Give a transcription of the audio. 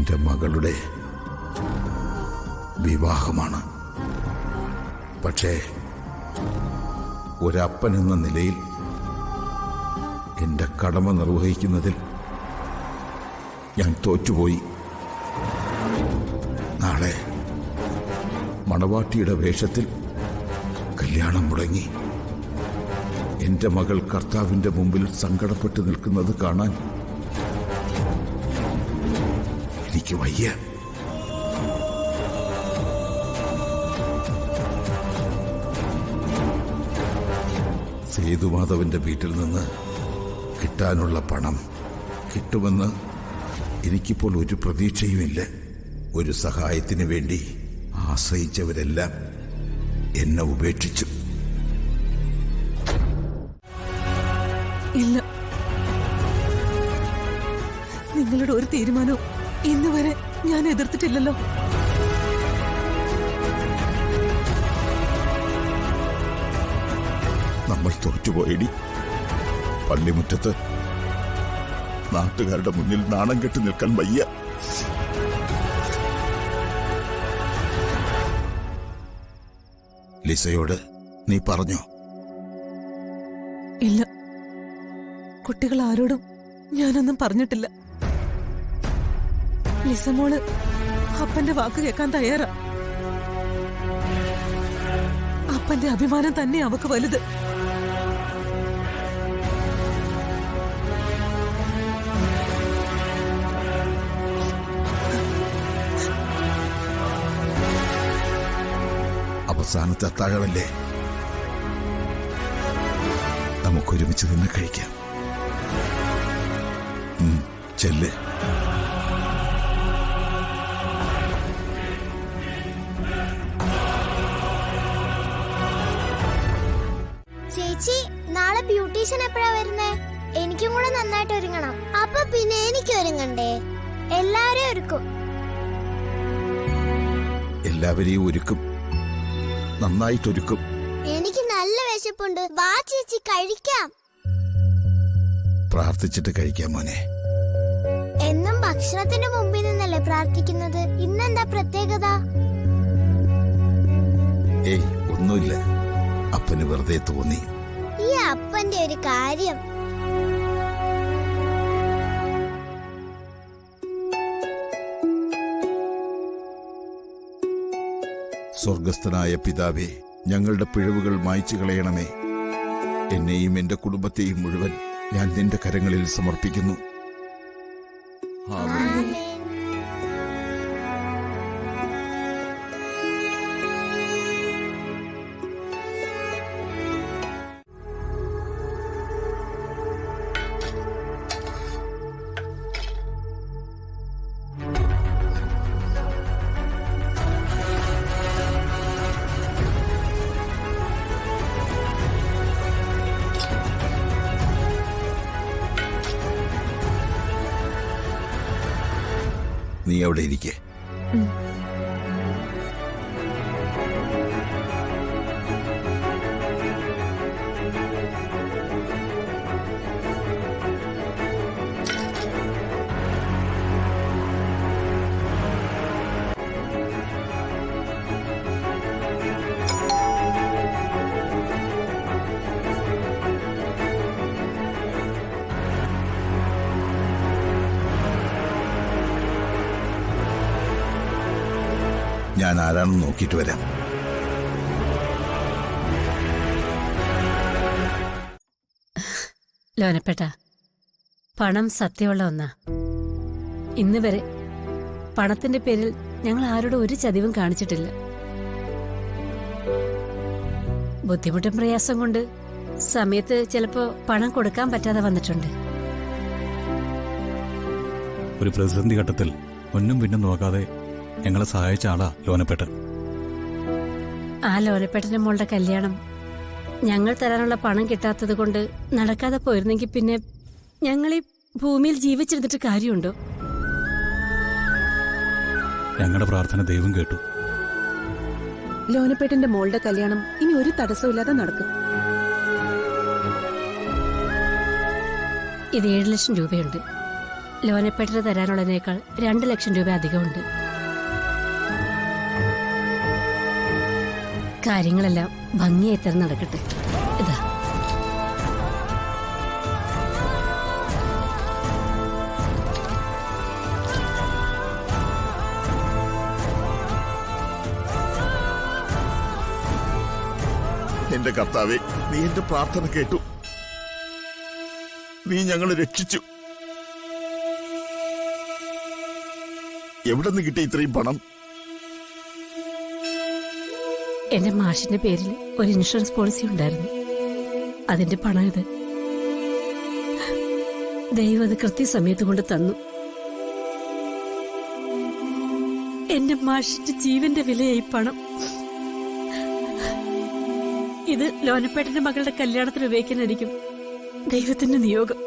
എൻ്റെ മകളുടെ വിവാഹമാണ്. പക്ഷേ ഒരപ്പൻ എന്ന നിലയിൽ എൻ്റെ കടമ നിർവഹിക്കുന്നതിൽ ഞാൻ തോറ്റുപോയി. നാളെ മണവാട്ടിയുടെ വേഷത്തിൽ കല്യാണം മുടങ്ങി. എൻ്റെ മകൾ കർത്താവിൻ്റെ മുമ്പിൽ സങ്കടപ്പെട്ട് നിൽക്കുന്നത് കാണാൻ എനിക്ക് വയ്യ. സേതുമാധവന്റെ വീട്ടിൽ നിന്ന് കിട്ടാനുള്ള പണം കിട്ടുമെന്ന് എനിക്കിപ്പോൾ ഒരു പ്രതീക്ഷയുമില്ല. ഒരു സഹായത്തിന് വേണ്ടി ആശ്രയിച്ചവരെല്ലാം എന്നെ ഉപേക്ഷിച്ചു. ഇല്ല, നിങ്ങളുടെ ഒരു തീരുമാനവും ഇന്ന് വരെ ഞാൻ എതിർത്തിട്ടില്ലല്ലോ. നമ്മൾ തോറ്റുപോയടി. പള്ളിമുറ്റത്ത് നാട്ടുകാരുടെ മുന്നിൽ നാണം കെട്ടി നിൽക്കാൻ വയ്യ. ലിസയോട് നീ പറഞ്ഞോ? ഇല്ല, കുട്ടികൾ ആരോടും ഞാനൊന്നും പറഞ്ഞിട്ടില്ല. ലിസമോള് അപ്പന്റെ വാക്ക് കേൾക്കാൻ തയ്യാറാ. അപ്പന്റെ അഭിമാനം തന്നെ അവക്ക് വലുത്. അവസാനത്തെ അത്താഴമല്ലേ, നമുക്കൊരുമിച്ച് നിന്ന് കഴിക്കാം. ചെല്ല്. ചേച്ചി, നാളെ ബ്യൂട്ടീഷ്യൻ എപ്പോഴാ വരുന്നേ? എനിക്കും കൂടെ നന്നായിട്ട് ഒരുങ്ങണം. അപ്പൊ പിന്നെ എനിക്ക് ഒരുങ്ങണ്ടേ? എല്ലാവരെയും ഒരുക്കും. എല്ലാവരെയും ഒരുക്കും, നന്നായിട്ടൊരുക്കും. എനിക്ക് നല്ല വിശപ്പുണ്ട്. വാ ചേച്ചി, കഴിക്കാം. പ്രാർത്ഥിച്ചിട്ട് കഴിക്കാം മോനെ. എന്നും ഭക്ഷണത്തിന് മുമ്പിൽ നിന്നല്ലേ പ്രാർത്ഥിക്കുന്നത്? ഇന്നെന്താ പ്രത്യേകത? ഏയ്, ഒന്നുമില്ല. അപ്പന് വെറുതെ തോന്നി. ഈ അപ്പന്റെ ഒരു കാര്യം. സ്വർഗസ്ഥനായ പിതാവേ, ഞങ്ങളുടെ പിഴവുകൾ മായ്ച്ചു കളയണമേ. എന്നെയും എന്റെ കുടുംബത്തെയും മുഴുവൻ ഞാൻ നിന്റെ കരങ്ങളിൽ സമർപ്പിക്കുന്നു. ആമേൻ. നീ അവിടെ ഇരിക്കേ. ഞാൻ ആരാണെന്ന് നോക്കിയിട്ട് വരാം. ലോനപ്പേട്ട, പണം സത്യമുള്ള ഒന്നാ. ഇന്ന് വരെ പണത്തിന്റെ പേരിൽ ഞങ്ങൾ ആരോടും ഒരു ചതിവും കാണിച്ചിട്ടില്ല. ബുദ്ധിമുട്ടും പ്രയാസം കൊണ്ട് സമയത്ത് ചിലപ്പോ പണം കൊടുക്കാൻ പറ്റാതെ വന്നിട്ടുണ്ട്. ഒരു പ്രതിസന്ധി ഘട്ടത്തിൽ ഒന്നും പിന്നും നോക്കാതെ ഞങ്ങളെ സഹായിച്ച ആളാ ലോനപ്പേട്ടൻ. ആ ലോനപ്പേട്ടന്റെ മോളുടെ കല്യാണം ഞങ്ങൾ തരാനുള്ള പണം കിട്ടാത്തത് കൊണ്ട് നടക്കാതെ പോയിരുന്നെങ്കിൽ പിന്നെ ഞങ്ങൾ ഈ ഭൂമിയിൽ ജീവിച്ചിരുന്നിട്ട് കാര്യമുണ്ടോ? ഞങ്ങളുടെ പ്രാർത്ഥന ദൈവം കേട്ടു. ലോനപ്പേട്ടന്റെ മോളുടെ കല്യാണം ഇനി ഒരു തടസ്സമില്ലാതെ നടക്കും. ഇത് 7 ലക്ഷം രൂപയുണ്ട്. ലോനപ്പേട്ടന് തരാനുള്ളതിനേക്കാൾ 2 ലക്ഷം രൂപ അധികമുണ്ട്. കാര്യങ്ങളെല്ലാം ഭംഗിയായി തന്നെ നടക്കട്ടെ. ഇതാ എന്റെ കർത്താവേ, നീ എന്റെ പ്രാർത്ഥന കേട്ടു. നീ ഞങ്ങളെ രക്ഷിച്ചു. എവിടെ നിന്ന് കിട്ടി ഇത്രയും പണം? എന്റെ മാഷിന്റെ പേരിൽ ഒരു ഇൻഷുറൻസ് പോളിസി ഉണ്ടായിരുന്നു. അതിന്റെ പണം ഇത്. ദൈവം അത് കൃത്യസമയത്ത് കൊണ്ട് തന്നു. എന്റെ മാഷിന്റെ ജീവന്റെ വിലയായി പണം. ഇത് ലോനപ്പേട്ടന്റെ മകളുടെ കല്യാണത്തിന് ഉപയോഗിക്കാനായിരിക്കും ദൈവത്തിന്റെ നിയോഗം.